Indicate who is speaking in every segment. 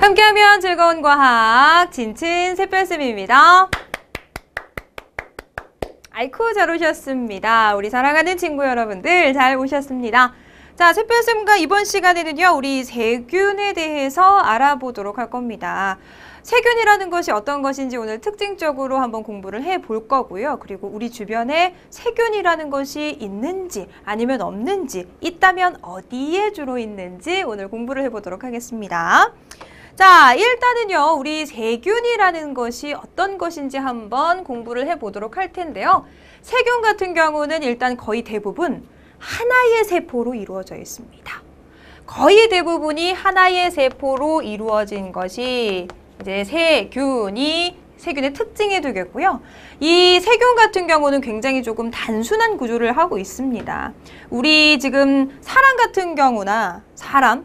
Speaker 1: 함께하면 즐거운 과학 진친 새별쌤입니다. 아이쿠 잘 오셨습니다. 우리 사랑하는 친구 여러분들 잘 오셨습니다. 자, 새별쌤과 이번 시간에는요, 우리 세균에 대해서 알아보도록 할 겁니다. 세균이라는 것이 어떤 것인지 오늘 특징적으로 한번 공부를 해볼 거고요. 그리고 우리 주변에 세균이라는 것이 있는지 아니면 없는지, 있다면 어디에 주로 있는지 오늘 공부를 해보도록 하겠습니다. 자, 일단은요, 우리 세균이라는 것이 어떤 것인지 한번 공부를 해보도록 할 텐데요. 세균 같은 경우는 일단 거의 대부분 하나의 세포로 이루어져 있습니다. 거의 대부분이 하나의 세포로 이루어진 것이 이제 세균의 특징이 되겠고요. 이 세균 같은 경우는 굉장히 조금 단순한 구조를 하고 있습니다. 우리 지금 사람 같은 경우나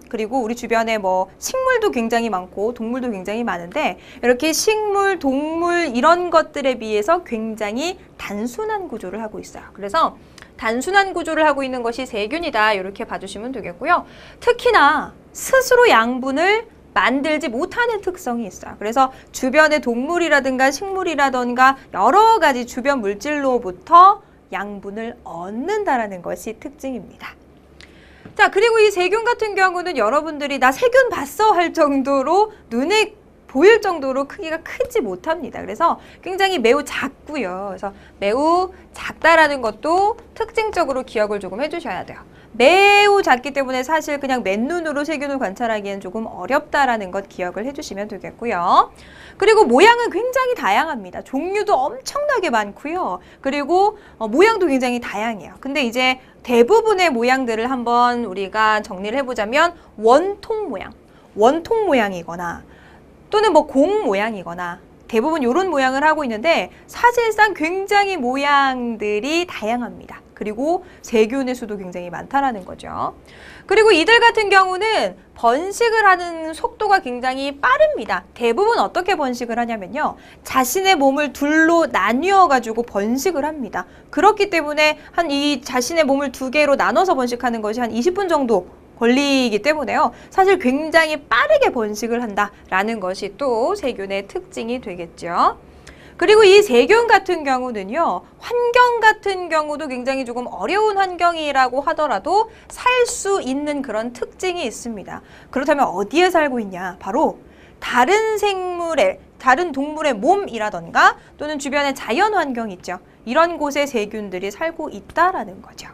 Speaker 1: 그리고 우리 주변에 뭐 식물도 굉장히 많고 동물도 굉장히 많은데 이렇게 식물, 동물 이런 것들에 비해서 굉장히 단순한 구조를 하고 있어요. 그래서 단순한 구조를 하고 있는 것이 세균이다. 이렇게 봐주시면 되겠고요. 특히나 스스로 양분을 만들지 못하는 특성이 있어요. 그래서 주변의 동물이라든가 식물이라든가 여러 가지 주변 물질로부터 양분을 얻는다라는 것이 특징입니다. 자, 그리고 이 세균 같은 경우는 여러분들이 나 세균 봤어 할 정도로 눈에 보일 정도로 크기가 크지 못합니다. 그래서 굉장히 매우 작고요. 그래서 매우 작다라는 것도 특징적으로 기억을 조금 해주셔야 돼요. 매우 작기 때문에 사실 그냥 맨눈으로 세균을 관찰하기엔 조금 어렵다라는 것 기억을 해주시면 되겠고요. 그리고 모양은 굉장히 다양합니다. 종류도 엄청나게 많고요. 그리고 모양도 굉장히 다양해요. 근데 이제 대부분의 모양들을 한번 우리가 정리를 해보자면 원통 모양이거나 또는 뭐 공 모양이거나 대부분 이런 모양을 하고 있는데 사실상 굉장히 모양들이 다양합니다. 그리고 세균의 수도 굉장히 많다라는 거죠. 그리고 이들 같은 경우는 번식을 하는 속도가 굉장히 빠릅니다. 대부분 어떻게 번식을 하냐면요. 자신의 몸을 둘로 나뉘어 가지고 번식을 합니다. 그렇기 때문에 한 이 자신의 몸을 두 개로 나눠서 번식하는 것이 한 20분 정도 걸리기 때문에요. 사실 굉장히 빠르게 번식을 한다라는 것이 또 세균의 특징이 되겠죠. 그리고 이 세균 같은 경우는요, 환경 같은 경우도 굉장히 조금 어려운 환경이라고 하더라도 살 수 있는 그런 특징이 있습니다. 그렇다면 어디에 살고 있냐? 바로 다른 동물의 몸이라던가 또는 주변의 자연 환경 있죠. 이런 곳에 세균들이 살고 있다라는 거죠.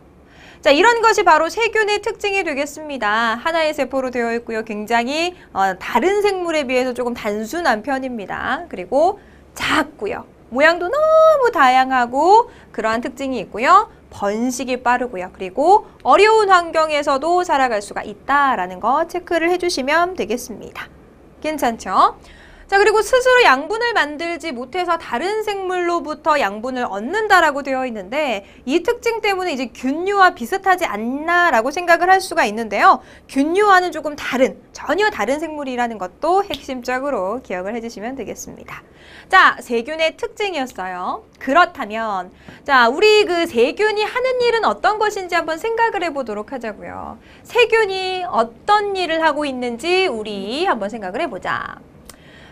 Speaker 1: 자, 이런 것이 바로 세균의 특징이 되겠습니다. 하나의 세포로 되어 있고요. 굉장히 다른 생물에 비해서 조금 단순한 편입니다. 그리고 작고요. 모양도 너무 다양하고 그러한 특징이 있고요. 번식이 빠르고요. 그리고 어려운 환경에서도 살아갈 수가 있다라는 거 체크를 해주시면 되겠습니다. 괜찮죠? 자, 그리고 스스로 양분을 만들지 못해서 다른 생물로부터 양분을 얻는다라고 되어 있는데 이 특징 때문에 이제 균류와 비슷하지 않나라고 생각을 할 수가 있는데요. 균류와는 조금 전혀 다른 생물이라는 것도 핵심적으로 기억을 해주시면 되겠습니다. 자, 세균의 특징이었어요. 그렇다면 자, 우리 그 세균이 하는 일은 어떤 것인지 한번 생각을 해보도록 하자고요. 세균이 어떤 일을 하고 있는지 우리 한번 생각을 해보자.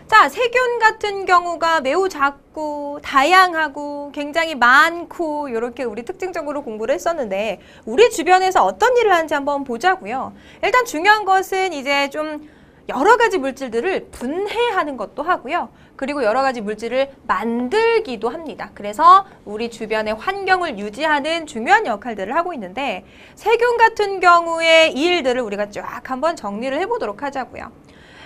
Speaker 1: 자, 세균 같은 경우가 매우 작고 다양하고 굉장히 많고 이렇게 우리 특징적으로 공부를 했었는데 우리 주변에서 어떤 일을 하는지 한번 보자고요. 일단 중요한 것은 이제 좀 여러 가지 물질들을 분해하는 것도 하고요. 그리고 여러 가지 물질을 만들기도 합니다. 그래서 우리 주변의 환경을 유지하는 중요한 역할들을 하고 있는데 세균 같은 경우의 이 일들을 우리가 쫙 한번 정리를 해보도록 하자고요.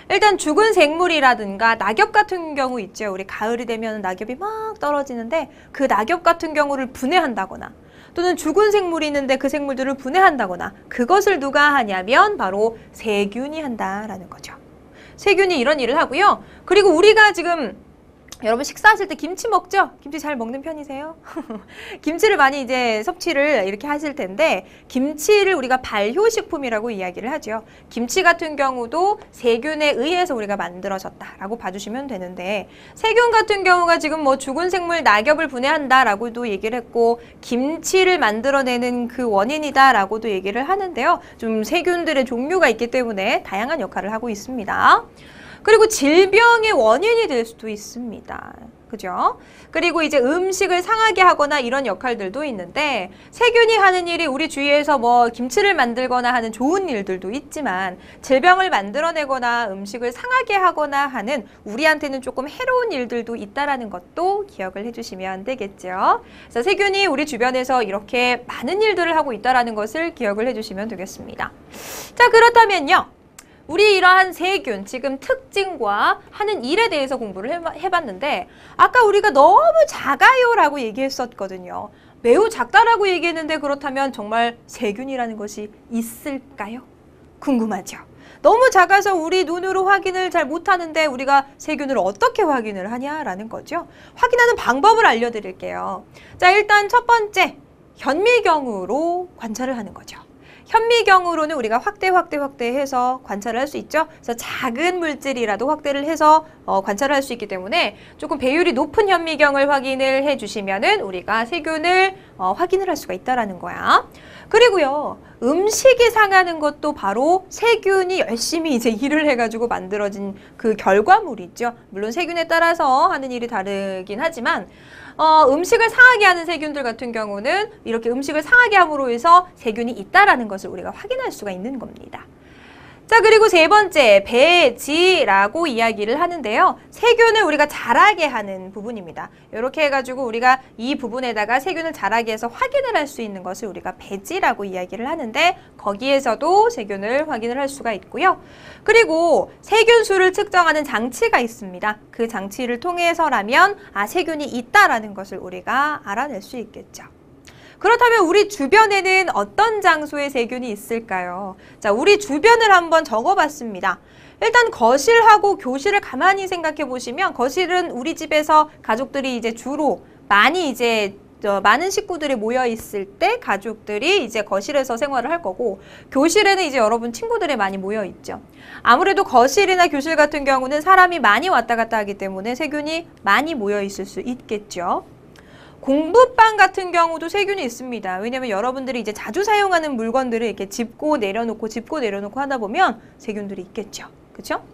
Speaker 1: 일단 죽은 생물이라든가 낙엽 같은 경우 있죠. 우리 가을이 되면 낙엽이 막 떨어지는데 그 낙엽 같은 경우를 분해한다거나 또는 죽은 생물이 있는데 그 생물들을 분해한다거나 그것을 누가 하냐면 바로 세균이 한다라는 거죠. 세균이 이런 일을 하고요. 그리고 우리가 지금 여러분 식사하실 때 김치 먹죠? 김치 잘 먹는 편이세요? 김치를 많이 이제 섭취를 이렇게 하실 텐데 김치를 우리가 발효식품이라고 이야기를 하죠. 김치 같은 경우도 세균에 의해서 우리가 만들어졌다라고 봐주시면 되는데 세균 같은 경우가 지금 뭐 죽은 생물 낙엽을 분해한다라고도 얘기를 했고 김치를 만들어내는 그 원인이다라고도 얘기를 하는데요. 좀 세균들의 종류가 있기 때문에 다양한 역할을 하고 있습니다. 그리고 질병의 원인이 될 수도 있습니다. 그죠? 그리고 이제 음식을 상하게 하거나 이런 역할들도 있는데 세균이 하는 일이 우리 주위에서 뭐 김치를 만들거나 하는 좋은 일들도 있지만 질병을 만들어내거나 음식을 상하게 하거나 하는 우리한테는 조금 해로운 일들도 있다라는 것도 기억을 해주시면 되겠죠. 그래서 세균이 우리 주변에서 이렇게 많은 일들을 하고 있다라는 것을 기억을 해주시면 되겠습니다. 자, 그렇다면요. 우리 이러한 세균, 지금 특징과 하는 일에 대해서 공부를 해봤는데 아까 우리가 너무 작아요 라고 얘기했었거든요. 매우 작다라고 얘기했는데 그렇다면 정말 세균이라는 것이 있을까요? 궁금하죠? 너무 작아서 우리 눈으로 확인을 잘 못하는데 우리가 세균을 어떻게 확인을 하냐라는 거죠. 확인하는 방법을 알려드릴게요. 자, 일단 첫 번째, 현미경으로 관찰을 하는 거죠. 현미경으로는 우리가 확대해서 관찰을 할 수 있죠. 그래서 작은 물질이라도 확대를 해서 관찰을 할 수 있기 때문에 조금 배율이 높은 현미경을 확인을 해주시면은 우리가 세균을 확인을 할 수가 있다라는 거야. 그리고요, 음식이 상하는 것도 바로 세균이 열심히 이제 일을 해가지고 만들어진 그 결과물이죠. 물론 세균에 따라서 하는 일이 다르긴 하지만 음식을 상하게 하는 세균들 같은 경우는 이렇게 음식을 상하게 함으로 해서 세균이 있다라는 것을 우리가 확인할 수가 있는 겁니다. 자, 그리고 세 번째, 배지라고 이야기를 하는데요. 세균을 우리가 자라게 하는 부분입니다. 이렇게 해가지고 우리가 이 부분에다가 세균을 자라게 해서 확인을 할 수 있는 것을 우리가 배지라고 이야기를 하는데 거기에서도 세균을 확인을 할 수가 있고요. 그리고 세균수를 측정하는 장치가 있습니다. 그 장치를 통해서라면 세균이 있다라는 것을 우리가 알아낼 수 있겠죠. 그렇다면 우리 주변에는 어떤 장소에 세균이 있을까요? 자, 우리 주변을 한번 적어봤습니다. 일단 거실하고 교실을 가만히 생각해 보시면 거실은 우리 집에서 가족들이 이제 주로 많이 이제 많은 식구들이 모여 있을 때 가족들이 이제 거실에서 생활을 할 거고 교실에는 이제 여러분 친구들이 많이 모여 있죠. 아무래도 거실이나 교실 같은 경우는 사람이 많이 왔다 갔다 하기 때문에 세균이 많이 모여 있을 수 있겠죠. 공부방 같은 경우도 세균이 있습니다. 왜냐면 여러분들이 이제 자주 사용하는 물건들을 이렇게 짚고 내려놓고 하다 보면 세균들이 있겠죠. 그렇죠?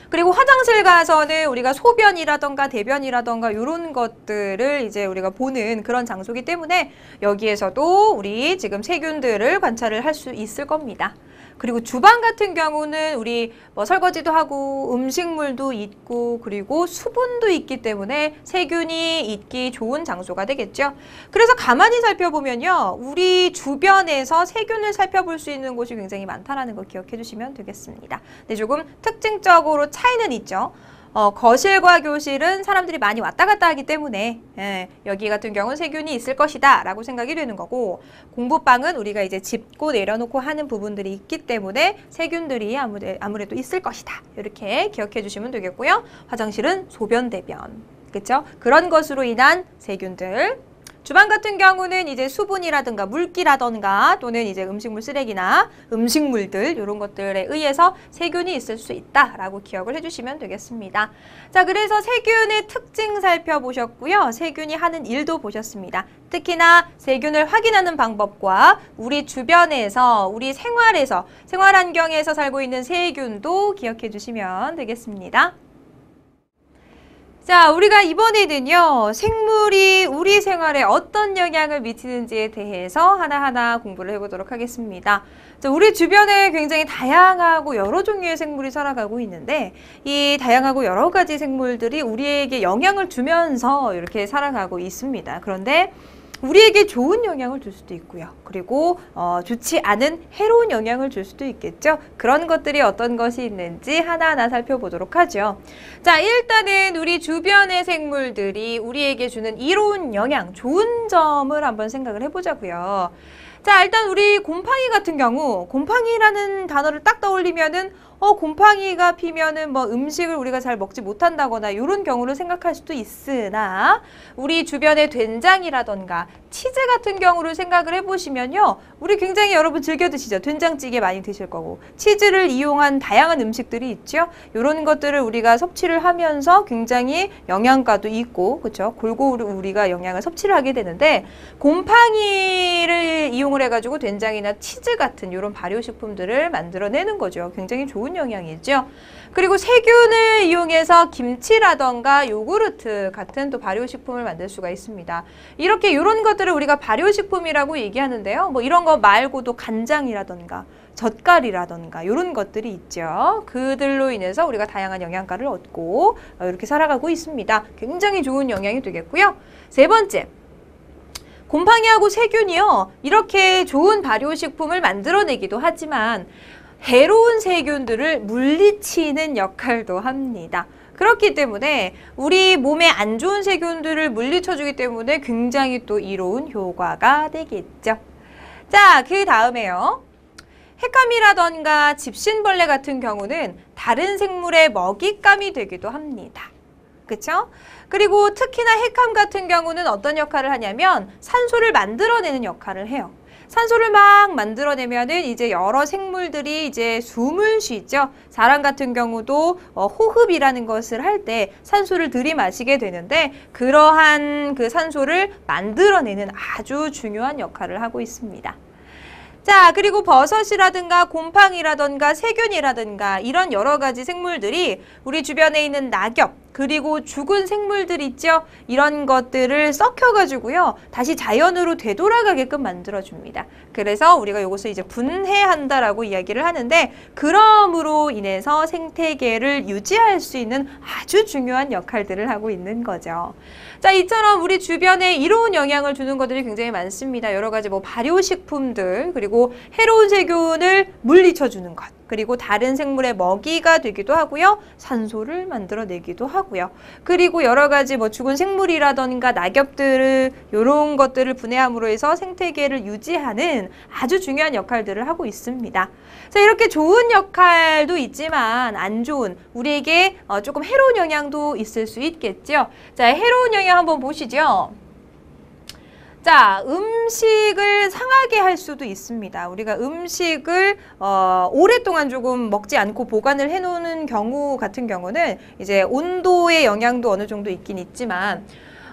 Speaker 1: 그리고 화장실 가서는 우리가 소변이라던가 대변이라던가 이런 것들을 이제 우리가 보는 그런 장소이기 때문에 여기에서도 우리 지금 세균들을 관찰을 할 수 있을 겁니다. 그리고 주방 같은 경우는 우리 뭐 설거지도 하고 음식물도 있고 그리고 수분도 있기 때문에 세균이 있기 좋은 장소가 되겠죠. 그래서 가만히 살펴보면요. 우리 주변에서 세균을 살펴볼 수 있는 곳이 굉장히 많다는 거 기억해 주시면 되겠습니다. 근데 조금 특징적으로 차이는 있죠. 거실과 교실은 사람들이 많이 왔다 갔다 하기 때문에 여기 같은 경우는 세균이 있을 것이다 라고 생각이 되는 거고 공부방은 우리가 이제 짚고 내려놓고 하는 부분들이 있기 때문에 세균들이 아무래도 있을 것이다. 이렇게 기억해 주시면 되겠고요. 화장실은 소변, 대변. 그렇죠? 그런 것으로 인한 세균들. 주방 같은 경우는 이제 수분이라든가 물기라든가 또는 이제 음식물 쓰레기나 음식물들 이런 것들에 의해서 세균이 있을 수 있다라고 기억을 해주시면 되겠습니다. 자, 그래서 세균의 특징 살펴보셨고요. 세균이 하는 일도 보셨습니다. 특히나 세균을 확인하는 방법과 우리 주변에서 우리 생활에서 생활 환경에서 살고 있는 세균도 기억해 주시면 되겠습니다. 자, 우리가 이번에는요, 생물이 우리 생활에 어떤 영향을 미치는지에 대해서 하나하나 공부를 해보도록 하겠습니다. 자, 우리 주변에 굉장히 다양하고 여러 종류의 생물이 살아가고 있는데 이 다양하고 여러 가지 생물들이 우리에게 영향을 주면서 이렇게 살아가고 있습니다. 그런데 우리에게 좋은 영향을 줄 수도 있고요. 그리고 좋지 않은 해로운 영향을 줄 수도 있겠죠. 그런 것들이 어떤 것이 있는지 하나하나 살펴보도록 하죠. 자, 일단은 우리 주변의 생물들이 우리에게 주는 이로운 영향, 좋은 점을 한번 생각을 해보자고요. 자, 일단 우리 곰팡이 같은 경우 곰팡이라는 단어를 딱 떠올리면은 곰팡이가 피면은 뭐 음식을 우리가 잘 먹지 못한다거나 이런 경우를 생각할 수도 있으나 우리 주변에 된장이라던가 치즈 같은 경우를 생각을 해보시면요. 우리 굉장히 여러분 즐겨 드시죠. 된장찌개 많이 드실 거고 치즈를 이용한 다양한 음식들이 있죠. 이런 것들을 우리가 섭취를 하면서 굉장히 영양가도 있고 그렇죠. 골고루 우리가 영양을 섭취를 하게 되는데 곰팡이를 이용을 해가지고 된장이나 치즈 같은 이런 발효식품들을 만들어내는 거죠. 굉장히 좋은 좋은 영양이죠. 그리고 세균을 이용해서 김치라던가 요구르트 같은 또 발효식품을 만들 수가 있습니다. 이렇게 이런 것들을 우리가 발효식품이라고 얘기하는데요. 뭐 이런 거 말고도 간장이라던가 젓갈이라던가 이런 것들이 있죠. 그들로 인해서 우리가 다양한 영양가를 얻고 이렇게 살아가고 있습니다. 굉장히 좋은 영양이 되겠고요. 세 번째, 곰팡이하고 세균이요. 이렇게 좋은 발효식품을 만들어내기도 하지만 해로운 세균들을 물리치는 역할도 합니다. 그렇기 때문에 우리 몸에 안 좋은 세균들을 물리쳐주기 때문에 굉장히 또 이로운 효과가 되겠죠. 자, 그 다음에요. 핵감이라던가 집신벌레 같은 경우는 다른 생물의 먹잇감이 되기도 합니다. 그쵸? 그리고 특히나 핵감 같은 경우는 어떤 역할을 하냐면 산소를 만들어내는 역할을 해요. 산소를 막 만들어내면은 이제 여러 생물들이 이제 숨을 쉬죠. 사람 같은 경우도 호흡이라는 것을 할 때 산소를 들이마시게 되는데 그러한 그 산소를 만들어내는 아주 중요한 역할을 하고 있습니다. 자, 그리고 버섯이라든가 곰팡이라든가 세균이라든가 이런 여러 가지 생물들이 우리 주변에 있는 낙엽, 그리고 죽은 생물들 있죠? 이런 것들을 썩혀가지고요. 다시 자연으로 되돌아가게끔 만들어줍니다. 그래서 우리가 이것을 이제 분해한다라고 이야기를 하는데 그럼으로 인해서 생태계를 유지할 수 있는 아주 중요한 역할들을 하고 있는 거죠. 자, 이처럼 우리 주변에 이로운 영향을 주는 것들이 굉장히 많습니다. 여러 가지 뭐 발효식품들, 그리고 해로운 세균을 물리쳐주는 것, 그리고 다른 생물의 먹이가 되기도 하고요. 산소를 만들어내기도 하고요. 그리고 여러 가지 뭐 죽은 생물이라던가 낙엽들을 이런 것들을 분해함으로 해서 생태계를 유지하는 아주 중요한 역할들을 하고 있습니다. 자, 이렇게 좋은 역할도 있지만 안 좋은, 우리에게 조금 해로운 영향도 있을 수 있겠죠. 자, 해로운 영향 한번 보시죠. 자, 음식을 상하게 할 수도 있습니다. 우리가 음식을 오랫동안 조금 먹지 않고 보관을 해놓는 경우 같은 경우는 이제 온도의 영향도 어느 정도 있긴 있지만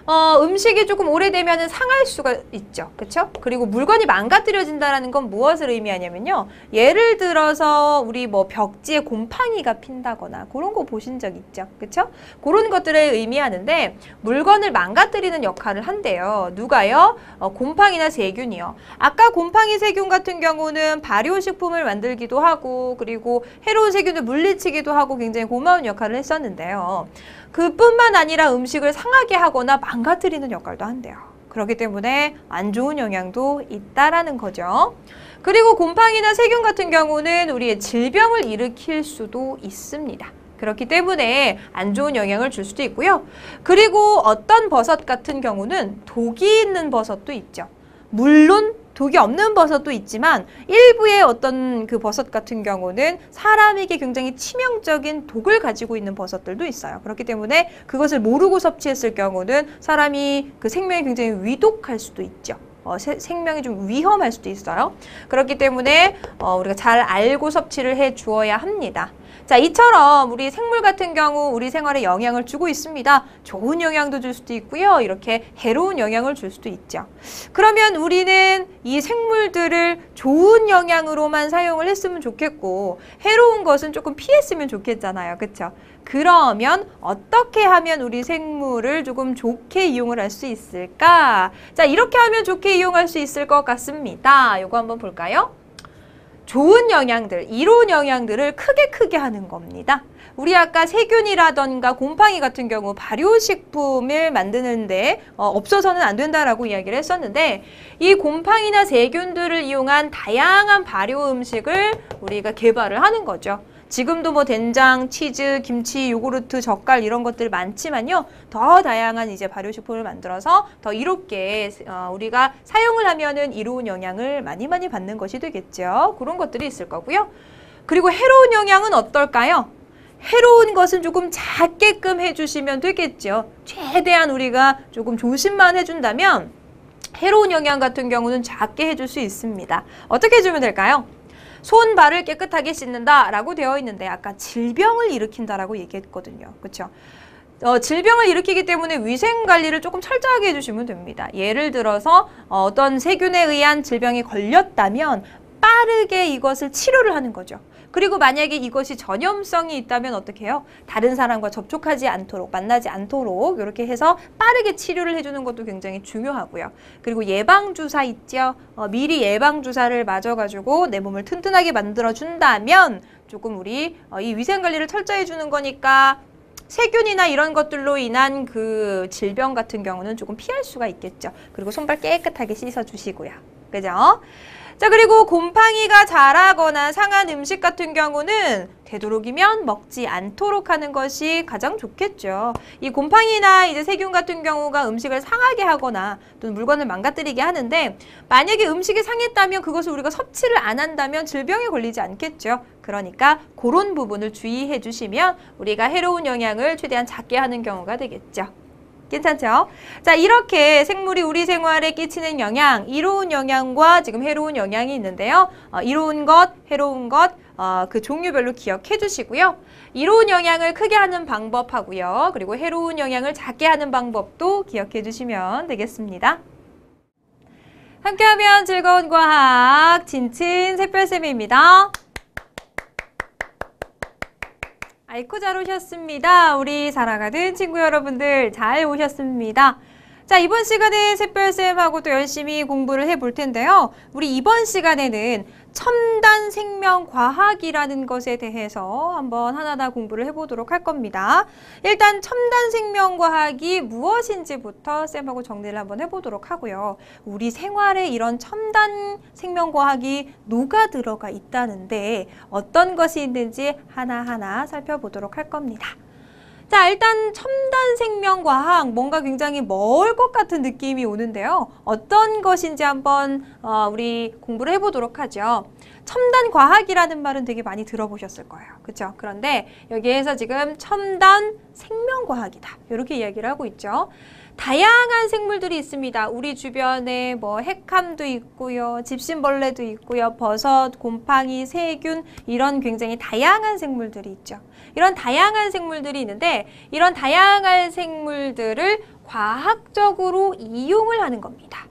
Speaker 1: 음식이 조금 오래되면 상할 수가 있죠. 그쵸? 그리고 물건이 망가뜨려진다는 건 무엇을 의미하냐면요. 예를 들어서 우리 뭐 벽지에 곰팡이가 핀다거나 그런 거 보신 적 있죠. 그쵸? 그런 것들을 의미하는데 물건을 망가뜨리는 역할을 한대요. 누가요? 곰팡이나 세균이요. 아까 곰팡이, 세균 같은 경우는 발효식품을 만들기도 하고 그리고 해로운 세균을 물리치기도 하고 굉장히 고마운 역할을 했었는데요. 그뿐만 아니라 음식을 상하게 하거나 망가뜨리는 역할도 한대요. 그렇기 때문에 안 좋은 영향도 있다라는 거죠. 그리고 곰팡이나 세균 같은 경우는 우리의 질병을 일으킬 수도 있습니다. 그렇기 때문에 안 좋은 영향을 줄 수도 있고요. 그리고 어떤 버섯 같은 경우는 독이 있는 버섯도 있죠. 물론 독이 없는 버섯도 있지만 일부의 어떤 그 버섯 같은 경우는 사람에게 굉장히 치명적인 독을 가지고 있는 버섯들도 있어요. 그렇기 때문에 그것을 모르고 섭취했을 경우는 사람이 그 생명이 굉장히 위독할 수도 있죠. 생명이 좀 위험할 수도 있어요. 그렇기 때문에 우리가 잘 알고 섭취를 해 주어야 합니다. 자, 이처럼 우리 생물 같은 경우 우리 생활에 영향을 주고 있습니다. 좋은 영향도 줄 수도 있고요. 이렇게 해로운 영향을 줄 수도 있죠. 그러면 우리는 이 생물들을 좋은 영향으로만 사용을 했으면 좋겠고 해로운 것은 조금 피했으면 좋겠잖아요. 그렇죠? 그러면 어떻게 하면 우리 생물을 조금 좋게 이용을 할 수 있을까? 자, 이렇게 하면 좋게 이용할 수 있을 것 같습니다. 요거 한번 볼까요? 좋은 영양들, 이로운 영양들을 크게 하는 겁니다. 우리 아까 세균이라던가 곰팡이 같은 경우 발효식품을 만드는데 없어서는 안 된다라고 이야기를 했었는데 이 곰팡이나 세균들을 이용한 다양한 발효 음식을 우리가 개발을 하는 거죠. 지금도 뭐 된장, 치즈, 김치, 요구르트, 젓갈 이런 것들 많지만요. 더 다양한 이제 발효식품을 만들어서 더 이롭게 우리가 사용을 하면은 이로운 영향을 많이 받는 것이 되겠죠. 그런 것들이 있을 거고요. 그리고 해로운 영향은 어떨까요? 해로운 것은 조금 작게끔 해주시면 되겠죠. 최대한 우리가 조금 조심만 해준다면 해로운 영향 같은 경우는 작게 해줄 수 있습니다. 어떻게 해주면 될까요? 손, 발을 깨끗하게 씻는다라고 되어 있는데 아까 질병을 일으킨다라고 얘기했거든요. 그렇죠? 질병을 일으키기 때문에 위생관리를 조금 철저하게 해주시면 됩니다. 예를 들어서 어떤 세균에 의한 질병이 걸렸다면 빠르게 이것을 치료를 하는 거죠. 그리고 만약에 이것이 전염성이 있다면 어떻게 해요? 다른 사람과 접촉하지 않도록, 만나지 않도록 이렇게 해서 빠르게 치료를 해주는 것도 굉장히 중요하고요. 그리고 예방주사 있죠? 미리 예방주사를 맞아가지고 내 몸을 튼튼하게 만들어준다면 조금 우리 이 위생관리를 철저히 해주는 거니까 세균이나 이런 것들로 인한 그 질병 같은 경우는 조금 피할 수가 있겠죠. 그리고 손발 깨끗하게 씻어주시고요. 그죠? 자, 그리고 곰팡이가 자라거나 상한 음식 같은 경우는 되도록이면 먹지 않도록 하는 것이 가장 좋겠죠. 이 곰팡이나 이제 세균 같은 경우가 음식을 상하게 하거나 또는 물건을 망가뜨리게 하는데 만약에 음식이 상했다면 그것을 우리가 섭취를 안 한다면 질병에 걸리지 않겠죠. 그러니까 그런 부분을 주의해 주시면 우리가 해로운 영향을 최대한 작게 하는 경우가 되겠죠. 괜찮죠? 자, 이렇게 생물이 우리 생활에 끼치는 영향, 이로운 영향과 지금 해로운 영향이 있는데요. 이로운 것, 해로운 것, 그 종류별로 기억해 주시고요. 이로운 영향을 크게 하는 방법하고요. 그리고 해로운 영향을 작게 하는 방법도 기억해 주시면 되겠습니다. 함께하면 즐거운 과학, 진친 샛별쌤입니다. 아이고 잘 오셨습니다. 우리 사랑하는 친구 여러분들 잘 오셨습니다. 자, 이번 시간에 샛별쌤하고 또 열심히 공부를 해볼 텐데요. 우리 이번 시간에는 첨단 생명과학이라는 것에 대해서 한번 하나하나 공부를 해보도록 할 겁니다. 일단 첨단 생명과학이 무엇인지부터 쌤하고 정리를 한번 해보도록 하고요. 우리 생활에 이런 첨단 생명과학이 녹아 들어가 있다는데 어떤 것이 있는지 하나하나 살펴보도록 할 겁니다. 자, 일단 첨단 생명과학, 뭔가 굉장히 멀 것 같은 느낌이 오는데요. 어떤 것인지 한번 우리 공부를 해보도록 하죠. 첨단 과학이라는 말은 되게 많이 들어보셨을 거예요. 그렇죠? 그런데 여기에서 지금 첨단 생명과학이다. 이렇게 이야기를 하고 있죠. 다양한 생물들이 있습니다. 우리 주변에 뭐 핵함도 있고요. 집신벌레도 있고요. 버섯, 곰팡이, 세균 이런 굉장히 다양한 생물들이 있죠. 이런 다양한 생물들이 있는데 이런 다양한 생물들을 과학적으로 이용을 하는 겁니다.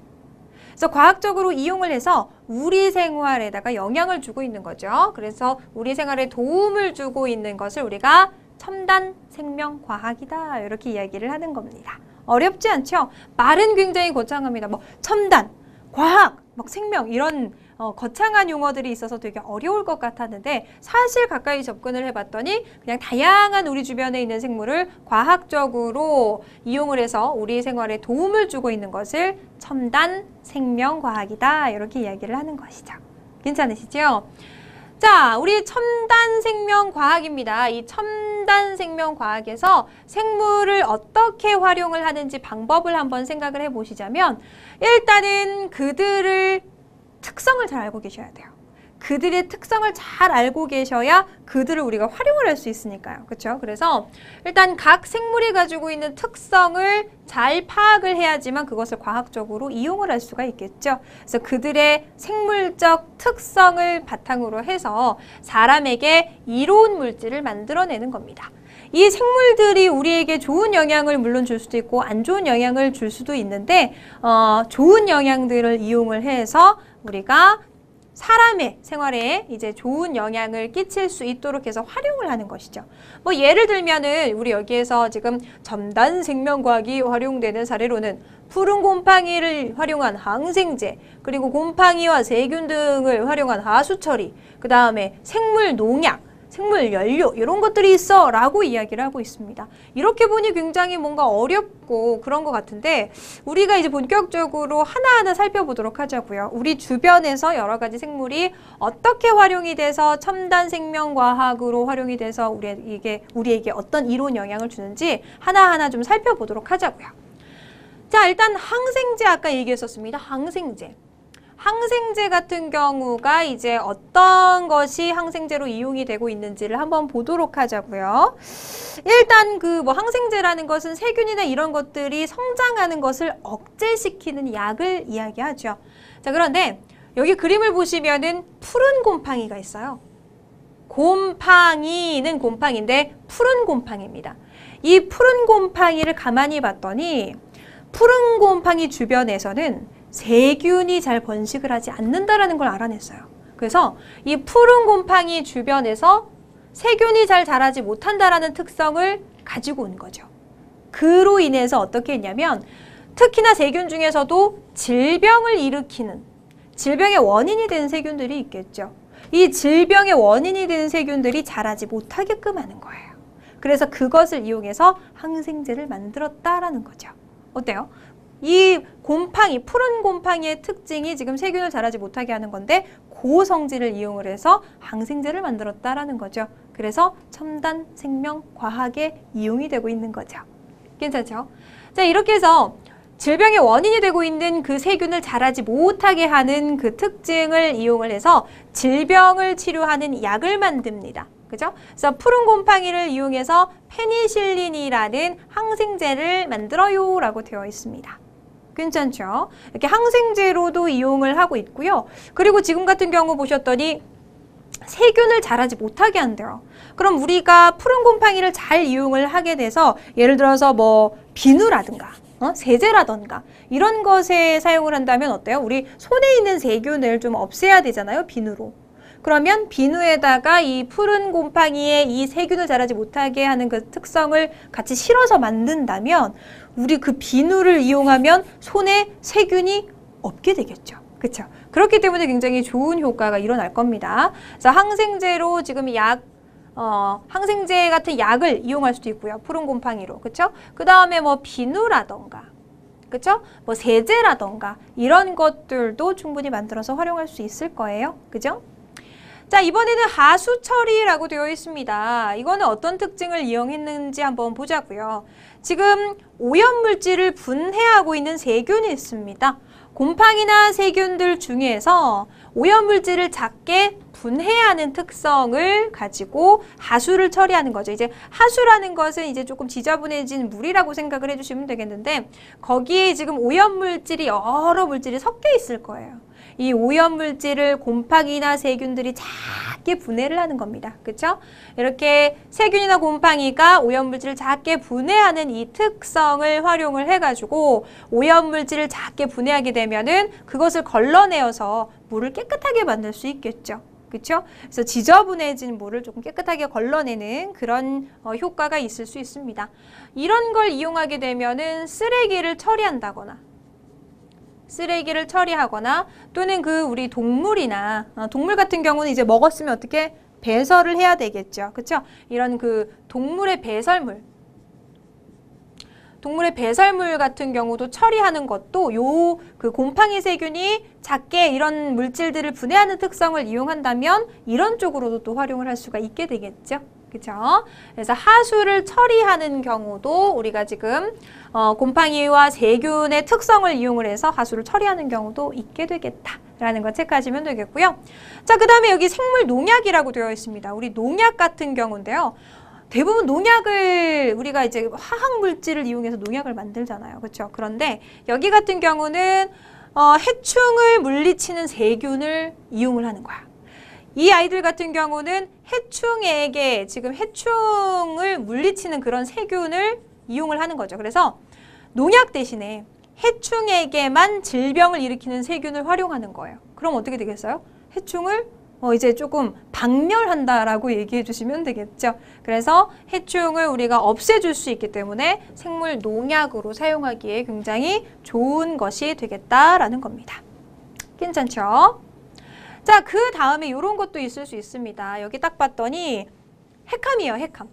Speaker 1: 그래서 과학적으로 이용을 해서 우리 생활에다가 영향을 주고 있는 거죠. 그래서 우리 생활에 도움을 주고 있는 것을 우리가 첨단 생명과학이다. 이렇게 이야기를 하는 겁니다. 어렵지 않죠? 말은 굉장히 거창합니다. 뭐 첨단, 과학, 막 생명 이런 거창한 용어들이 있어서 되게 어려울 것 같았는데 사실 가까이 접근을 해봤더니 그냥 다양한 우리 주변에 있는 생물을 과학적으로 이용을 해서 우리 생활에 도움을 주고 있는 것을 첨단 생명과학이다. 이렇게 이야기를 하는 것이죠. 괜찮으시죠? 자, 우리 첨단 생명과학입니다. 이 첨단 생명과학에서 생물을 어떻게 활용을 하는지 방법을 한번 생각을 해보시자면 일단은 그들을 특성을 잘 알고 계셔야 돼요. 그들의 특성을 잘 알고 계셔야 그들을 우리가 활용을 할 수 있으니까요. 그렇죠? 그래서 일단 각 생물이 가지고 있는 특성을 잘 파악을 해야지만 그것을 과학적으로 이용을 할 수가 있겠죠. 그래서 그들의 생물적 특성을 바탕으로 해서 사람에게 이로운 물질을 만들어내는 겁니다. 이 생물들이 우리에게 좋은 영향을 물론 줄 수도 있고 안 좋은 영향을 줄 수도 있는데 좋은 영향들을 이용을 해서 우리가 사람의 생활에 이제 좋은 영향을 끼칠 수 있도록 해서 활용을 하는 것이죠. 뭐 예를 들면은 우리 여기에서 지금 첨단 생명과학이 활용되는 사례로는 푸른 곰팡이를 활용한 항생제, 그리고 곰팡이와 세균 등을 활용한 하수 처리, 그 다음에 생물 농약, 생물 연료 이런 것들이 있어 라고 이야기를 하고 있습니다. 이렇게 보니 굉장히 뭔가 어렵고 그런 것 같은데 우리가 이제 본격적으로 하나하나 살펴보도록 하자고요. 우리 주변에서 여러 가지 생물이 어떻게 활용이 돼서 첨단 생명과학으로 활용이 돼서 우리에게 어떤 이로운 영향을 주는지 하나하나 좀 살펴보도록 하자고요. 자, 일단 항생제 아까 얘기했었습니다. 항생제 같은 경우가 이제 어떤 것이 항생제로 이용이 되고 있는지를 한번 보도록 하자고요. 일단 그 뭐 항생제라는 것은 세균이나 이런 것들이 성장하는 것을 억제시키는 약을 이야기하죠. 자, 그런데 여기 그림을 보시면은 푸른 곰팡이가 있어요. 곰팡이는 곰팡이인데 푸른 곰팡이입니다. 이 푸른 곰팡이를 가만히 봤더니 푸른 곰팡이 주변에서는 세균이 잘 번식을 하지 않는다라는 걸 알아냈어요. 그래서 이 푸른 곰팡이 주변에서 세균이 잘 자라지 못한다라는 특성을 가지고 온 거죠. 그로 인해서 어떻게 했냐면 특히나 세균 중에서도 질병을 일으키는, 질병의 원인이 되는 세균들이 있겠죠. 이 질병의 원인이 되는 세균들이 자라지 못하게끔 하는 거예요. 그래서 그것을 이용해서 항생제를 만들었다라는 거죠. 어때요? 이 곰팡이, 푸른 곰팡이의 특징이 지금 세균을 자라지 못하게 하는 건데 고성질을 이용을 해서 항생제를 만들었다라는 거죠. 그래서 첨단 생명 과학에 이용이 되고 있는 거죠. 괜찮죠? 자, 이렇게 해서 질병의 원인이 되고 있는 그 세균을 자라지 못하게 하는 그 특징을 이용을 해서 질병을 치료하는 약을 만듭니다. 그죠? 그래서 푸른 곰팡이를 이용해서 페니실린이라는 항생제를 만들어요 라고 되어 있습니다. 괜찮죠? 이렇게 항생제로도 이용을 하고 있고요. 그리고 지금 같은 경우 보셨더니 세균을 자라지 못하게 한대요. 그럼 우리가 푸른 곰팡이를 잘 이용을 하게 돼서 예를 들어서 뭐 비누라든가 세제라던가 이런 것에 사용을 한다면 어때요? 우리 손에 있는 세균을 좀 없애야 되잖아요, 비누로. 그러면 비누에다가 이 푸른 곰팡이의 이 세균을 자라지 못하게 하는 그 특성을 같이 실어서 만든다면 우리 그 비누를 이용하면 손에 세균이 없게 되겠죠. 그렇죠? 그렇기 때문에 굉장히 좋은 효과가 일어날 겁니다. 그래서 항생제로 지금 항생제 같은 약을 이용할 수도 있고요. 푸른 곰팡이로. 그렇죠? 그 다음에 뭐 비누라던가 그렇죠? 뭐 세제라던가 이런 것들도 충분히 만들어서 활용할 수 있을 거예요. 그죠? 자, 이번에는 하수 처리라고 되어 있습니다. 이거는 어떤 특징을 이용했는지 한번 보자고요. 지금 오염물질을 분해하고 있는 세균이 있습니다. 곰팡이나 세균들 중에서 오염물질을 작게 분해하는 특성을 가지고 하수를 처리하는 거죠. 이제 하수라는 것은 이제 조금 지저분해진 물이라고 생각을 해주시면 되겠는데 거기에 지금 오염물질이 여러 물질이 섞여 있을 거예요. 이 오염물질을 곰팡이나 세균들이 작게 분해를 하는 겁니다. 그렇죠? 이렇게 세균이나 곰팡이가 오염물질을 작게 분해하는 이 특성을 활용을 해가지고 오염물질을 작게 분해하게 되면은 그것을 걸러내어서 물을 깨끗하게 만들 수 있겠죠. 그렇죠? 그래서 지저분해진 물을 조금 깨끗하게 걸러내는 그런 효과가 있을 수 있습니다. 이런 걸 이용하게 되면은 쓰레기를 처리하거나 또는 그 우리 동물이나 동물 같은 경우는 이제 먹었으면 어떻게 배설을 해야 되겠죠. 그렇죠? 이런 그 동물의 배설물 같은 경우도 처리하는 것도 요 그 곰팡이 세균이 작게 이런 물질들을 분해하는 특성을 이용한다면 이런 쪽으로도 또 활용을 할 수가 있게 되겠죠. 그렇죠? 그래서 하수를 처리하는 경우도 우리가 지금 곰팡이와 세균의 특성을 이용을 해서 하수를 처리하는 경우도 있게 되겠다라는 거 체크하시면 되겠고요. 자, 그 다음에 여기 생물 농약이라고 되어 있습니다. 우리 농약 같은 경우인데요. 대부분 농약을 우리가 이제 화학 물질을 이용해서 농약을 만들잖아요. 그렇죠? 그런데 여기 같은 경우는 해충을 물리치는 세균을 이용을 하는 거야. 이 아이들 같은 경우는 해충에게 지금 해충을 물리치는 그런 세균을 이용을 하는 거죠. 그래서 농약 대신에 해충에게만 질병을 일으키는 세균을 활용하는 거예요. 그럼 어떻게 되겠어요? 해충을 이제 조금 박멸한다라고 얘기해 주시면 되겠죠. 그래서 해충을 우리가 없애줄 수 있기 때문에 생물 농약으로 사용하기에 굉장히 좋은 것이 되겠다라는 겁니다. 괜찮죠? 자, 그 다음에 이런 것도 있을 수 있습니다. 여기 딱 봤더니 핵함이에요, 핵함.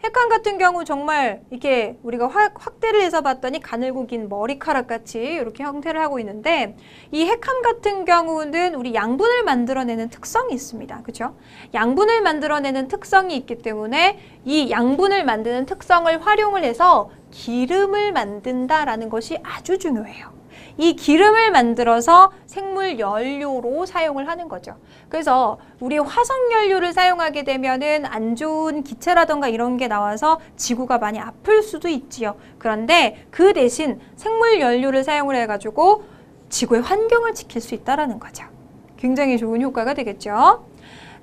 Speaker 1: 핵함 같은 경우 정말 이렇게 우리가 확대를 해서 봤더니 가늘고 긴 머리카락 같이 이렇게 형태를 하고 있는데 이 핵함 같은 경우는 우리 양분을 만들어내는 특성이 있습니다. 그렇죠? 양분을 만들어내는 특성이 있기 때문에 이 양분을 만드는 특성을 활용을 해서 기름을 만든다라는 것이 아주 중요해요. 이 기름을 만들어서 생물 연료로 사용을 하는 거죠. 그래서 우리 화석 연료를 사용하게 되면은 안 좋은 기체라던가 이런 게 나와서 지구가 많이 아플 수도 있지요. 그런데 그 대신 생물 연료를 사용을 해가지고 지구의 환경을 지킬 수 있다라는 거죠. 굉장히 좋은 효과가 되겠죠.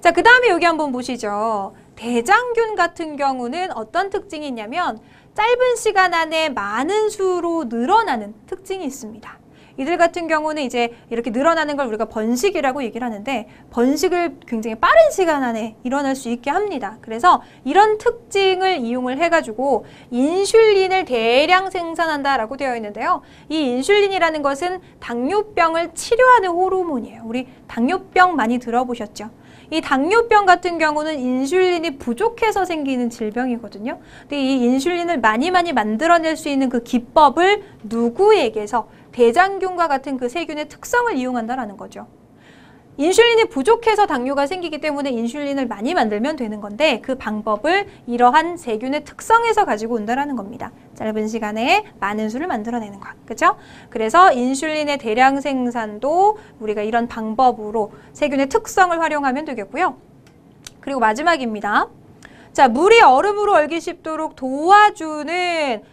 Speaker 1: 자, 그 다음에 여기 한번 보시죠. 대장균 같은 경우는 어떤 특징이 있냐면 짧은 시간 안에 많은 수로 늘어나는 특징이 있습니다. 이들 같은 경우는 이제 이렇게 늘어나는 걸 우리가 번식이라고 얘기를 하는데 번식을 굉장히 빠른 시간 안에 일어날 수 있게 합니다. 그래서 이런 특징을 이용을 해가지고 인슐린을 대량 생산한다라고 되어 있는데요. 이 인슐린이라는 것은 당뇨병을 치료하는 호르몬이에요. 우리 당뇨병 많이 들어보셨죠? 이 당뇨병 같은 경우는 인슐린이 부족해서 생기는 질병이거든요. 근데 이 인슐린을 많이 만들어낼 수 있는 그 기법을 누구에게서 대장균과 같은 그 세균의 특성을 이용한다라는 거죠. 인슐린이 부족해서 당뇨가 생기기 때문에 인슐린을 많이 만들면 되는 건데 그 방법을 이러한 세균의 특성에서 가지고 온다라는 겁니다. 짧은 시간에 많은 수를 만들어내는 것. 그렇죠? 그래서 인슐린의 대량 생산도 우리가 이런 방법으로 세균의 특성을 활용하면 되겠고요. 그리고 마지막입니다. 자, 물이 얼음으로 얼기 쉽도록 도와주는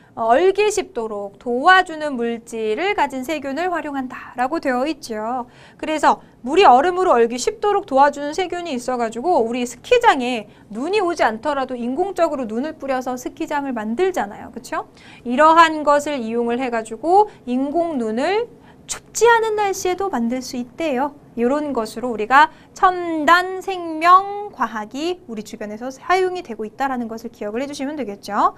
Speaker 1: 물질을 가진 세균을 활용한다라고 되어 있죠. 그래서 물이 얼음으로 얼기 쉽도록 도와주는 세균이 있어가지고 우리 스키장에 눈이 오지 않더라도 인공적으로 눈을 뿌려서 스키장을 만들잖아요. 그렇죠? 이러한 것을 이용을 해가지고 인공 눈을 춥지 않은 날씨에도 만들 수 있대요. 이런 것으로 우리가 첨단 생명 과학이 우리 주변에서 사용이 되고 있다는 것을 기억을 해주시면 되겠죠.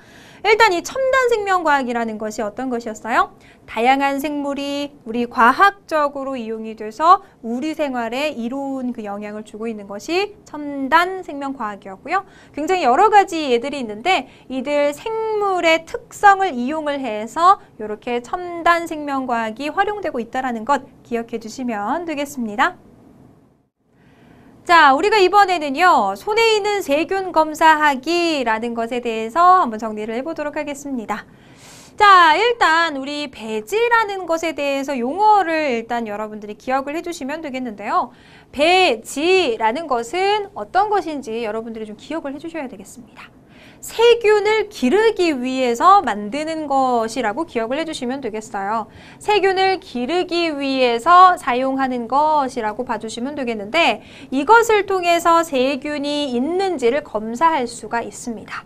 Speaker 1: 일단 이 첨단 생명 과학이라는 것이 어떤 것이었어요? 다양한 생물이 우리 과학적으로 이용이 돼서 우리 생활에 이로운 그 영향을 주고 있는 것이 첨단 생명 과학이었고요. 굉장히 여러 가지 예들이 있는데 이들 생물의 특성을 이용을 해서 이렇게 첨단 생명 과학이 활용되고 있다는 것 기억해 주시면 되겠습니다. 자, 우리가 이번에는요, 손에 있는 세균 검사하기라는 것에 대해서 한번 정리를 해보도록 하겠습니다. 자, 일단 우리 배지라는 것에 대해서 용어를 일단 여러분들이 기억을 해주시면 되겠는데요. 배지라는 것은 어떤 것인지 여러분들이 좀 기억을 해주셔야 되겠습니다. 세균을 기르기 위해서 만드는 것이라고 기억을 해주시면 되겠어요. 세균을 기르기 위해서 사용하는 것이라고 봐주시면 되겠는데 이것을 통해서 세균이 있는지를 검사할 수가 있습니다.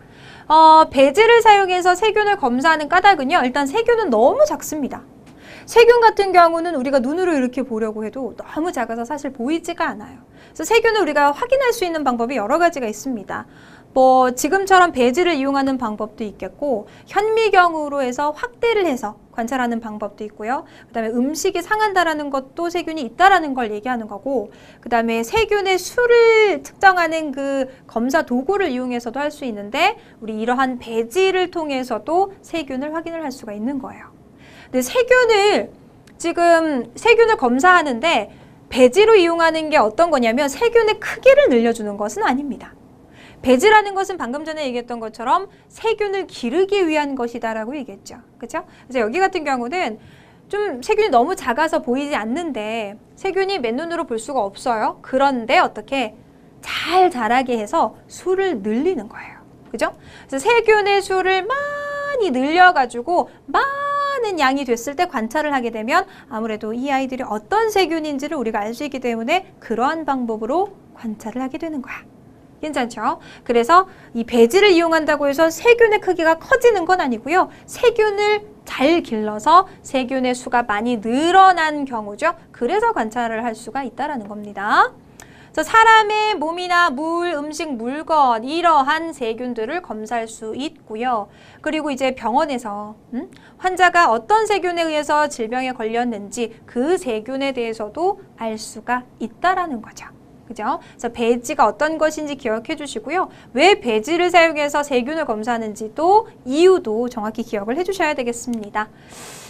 Speaker 1: 배지를 사용해서 세균을 검사하는 까닭은요. 일단 세균은 너무 작습니다. 세균 같은 경우는 우리가 눈으로 이렇게 보려고 해도 너무 작아서 사실 보이지가 않아요. 그래서 세균을 우리가 확인할 수 있는 방법이 여러 가지가 있습니다. 지금처럼 배지를 이용하는 방법도 있겠고 현미경으로 해서 확대를 해서 관찰하는 방법도 있고요. 그 다음에 음식이 상한다라는 것도 세균이 있다라는 걸 얘기하는 거고 그 다음에 세균의 수를 측정하는 그 검사 도구를 이용해서도 할 수 있는데 우리 이러한 배지를 통해서도 세균을 확인을 할 수가 있는 거예요. 근데 세균을 검사하는데 배지로 이용하는 게 어떤 거냐면 세균의 크기를 늘려주는 것은 아닙니다. 배지라는 것은 방금 전에 얘기했던 것처럼 세균을 기르기 위한 것이다라고 얘기했죠. 그렇죠? 그래서 여기 같은 경우는 좀 세균이 너무 작아서 보이지 않는데 세균이 맨눈으로 볼 수가 없어요. 그런데 어떻게 잘 자라게 해서 수를 늘리는 거예요. 그죠? 그래서 세균의 수를 많이 늘려가지고 많은 양이 됐을 때 관찰을 하게 되면 아무래도 이 아이들이 어떤 세균인지를 우리가 알 수 있기 때문에 그러한 방법으로 관찰을 하게 되는 거야. 괜찮죠? 그래서 이 배지를 이용한다고 해서 세균의 크기가 커지는 건 아니고요. 세균을 잘 길러서 세균의 수가 많이 늘어난 경우죠. 그래서 관찰을 할 수가 있다는 겁니다. 그래서 사람의 몸이나 물, 음식, 물건 이러한 세균들을 검사할 수 있고요. 그리고 이제 병원에서 환자가 어떤 세균에 의해서 질병에 걸렸는지 그 세균에 대해서도 알 수가 있다는 거죠. 그죠? 그래서 배지가 어떤 것인지 기억해 주시고요. 왜 배지를 사용해서 세균을 검사하는지도 이유도 정확히 기억을 해 주셔야 되겠습니다.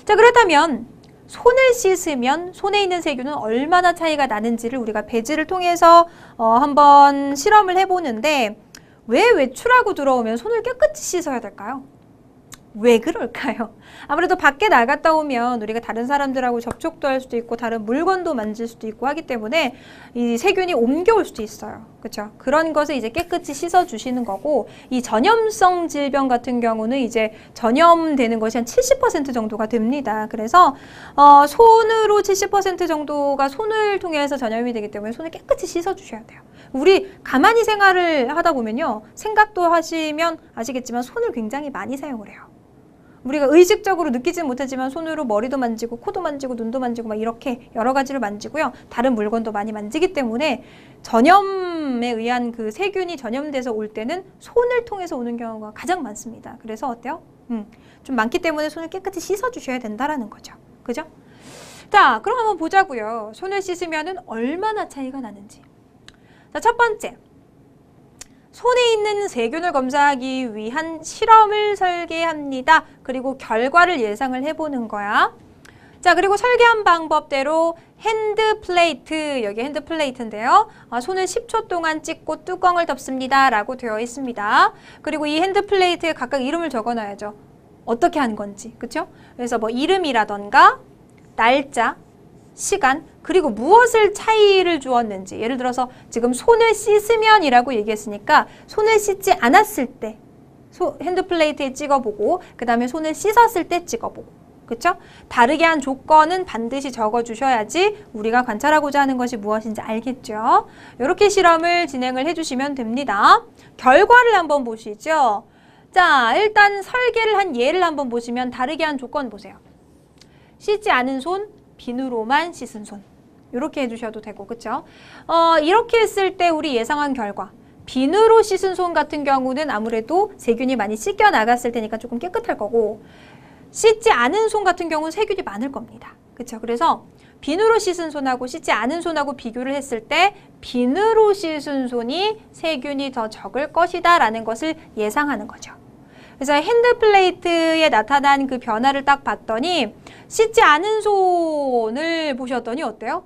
Speaker 1: 자, 그렇다면 손을 씻으면 손에 있는 세균은 얼마나 차이가 나는지를 우리가 배지를 통해서 한번 실험을 해보는데 왜 외출하고 들어오면 손을 깨끗이 씻어야 될까요? 왜 그럴까요? 아무래도 밖에 나갔다 오면 우리가 다른 사람들하고 접촉도 할 수도 있고 다른 물건도 만질 수도 있고 하기 때문에 이 세균이 옮겨올 수도 있어요. 그렇죠? 그런 것을 이제 깨끗이 씻어주시는 거고 이 전염성 질병 같은 경우는 이제 전염되는 것이 한 70% 정도가 됩니다. 그래서 손으로 70% 정도가 손을 통해서 전염이 되기 때문에 손을 깨끗이 씻어주셔야 돼요. 우리 가만히 생활을 하다 보면요. 생각도 하시면 아시겠지만 손을 굉장히 많이 사용을 해요. 우리가 의식적으로 느끼지는 못하지만 손으로 머리도 만지고 코도 만지고 눈도 만지고 막 이렇게 여러 가지를 만지고요. 다른 물건도 많이 만지기 때문에 전염에 의한 그 세균이 전염돼서 올 때는 손을 통해서 오는 경우가 가장 많습니다. 그래서 어때요? 좀 많기 때문에 손을 깨끗이 씻어주셔야 된다라는 거죠. 그죠? 자, 그럼 한번 보자고요. 손을 씻으면은 얼마나 차이가 나는지. 자, 첫 번째. 손에 있는 세균을 검사하기 위한 실험을 설계합니다. 그리고 결과를 예상을 해보는 거야. 자, 그리고 설계한 방법대로 핸드 플레이트, 여기 핸드 플레이트인데요. 손을 10초 동안 찍고 뚜껑을 덮습니다. 라고 되어 있습니다. 그리고 이 핸드 플레이트에 각각 이름을 적어놔야죠. 어떻게 한 건지, 그쵸? 그래서 뭐 이름이라던가 날짜, 시간, 그리고 무엇을 차이를 주었는지. 예를 들어서 지금 손을 씻으면 이라고 얘기했으니까 손을 씻지 않았을 때 핸드 플레이트에 찍어보고 그 다음에 손을 씻었을 때 찍어보고, 그쵸? 다르게 한 조건은 반드시 적어주셔야지 우리가 관찰하고자 하는 것이 무엇인지 알겠죠? 이렇게 실험을 진행을 해주시면 됩니다. 결과를 한번 보시죠. 자, 일단 설계를 한 예를 한번 보시면 다르게 한 조건 보세요. 씻지 않은 손, 비누로만 씻은 손. 이렇게 해주셔도 되고, 그쵸? 이렇게 했을 때 우리 예상한 결과. 비누로 씻은 손 같은 경우는 아무래도 세균이 많이 씻겨 나갔을 테니까 조금 깨끗할 거고, 씻지 않은 손 같은 경우는 세균이 많을 겁니다. 그쵸? 그래서 비누로 씻은 손하고 씻지 않은 손하고 비교를 했을 때 비누로 씻은 손이 세균이 더 적을 것이다 라는 것을 예상하는 거죠. 그래서 핸드 플레이트에 나타난 그 변화를 딱 봤더니 씻지 않은 손을 보셨더니 어때요?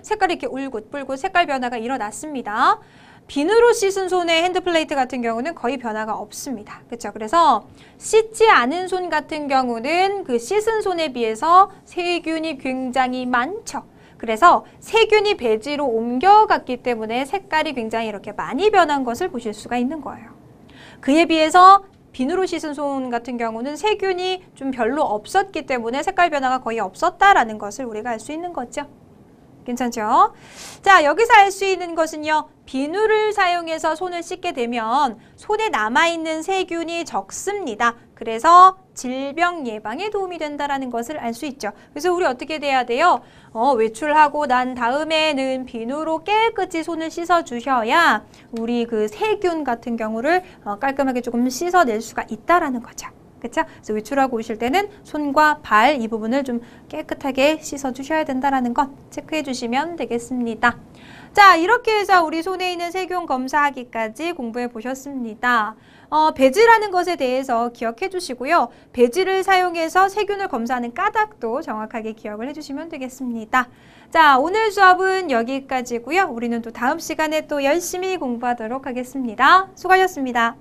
Speaker 1: 색깔이 이렇게 울긋불긋 색깔 변화가 일어났습니다. 비누로 씻은 손의 핸드 플레이트 같은 경우는 거의 변화가 없습니다. 그렇죠? 그래서 씻지 않은 손 같은 경우는 그 씻은 손에 비해서 세균이 굉장히 많죠. 그래서 세균이 배지로 옮겨갔기 때문에 색깔이 굉장히 이렇게 많이 변한 것을 보실 수가 있는 거예요. 그에 비해서 비누로 씻은 손 같은 경우는 세균이 좀 별로 없었기 때문에 색깔 변화가 거의 없었다라는 것을 우리가 알 수 있는 거죠. 괜찮죠? 자, 여기서 알 수 있는 것은요. 비누를 사용해서 손을 씻게 되면 손에 남아있는 세균이 적습니다. 그래서 질병 예방에 도움이 된다는 것을 알 수 있죠. 그래서 우리 어떻게 돼야 돼요? 외출하고 난 다음에는 비누로 깨끗이 손을 씻어 주셔야 우리 그 세균 같은 경우를 깔끔하게 조금 씻어낼 수가 있다라는 거죠. 그쵸? 그래서 외출하고 오실 때는 손과 발 이 부분을 좀 깨끗하게 씻어 주셔야 된다는 것 체크해 주시면 되겠습니다. 자, 이렇게 해서 우리 손에 있는 세균 검사하기까지 공부해 보셨습니다. 배지라는 것에 대해서 기억해 주시고요. 배지를 사용해서 세균을 검사하는 까닭도 정확하게 기억을 해 주시면 되겠습니다. 자, 오늘 수업은 여기까지고요. 우리는 또 다음 시간에 또 열심히 공부하도록 하겠습니다. 수고하셨습니다.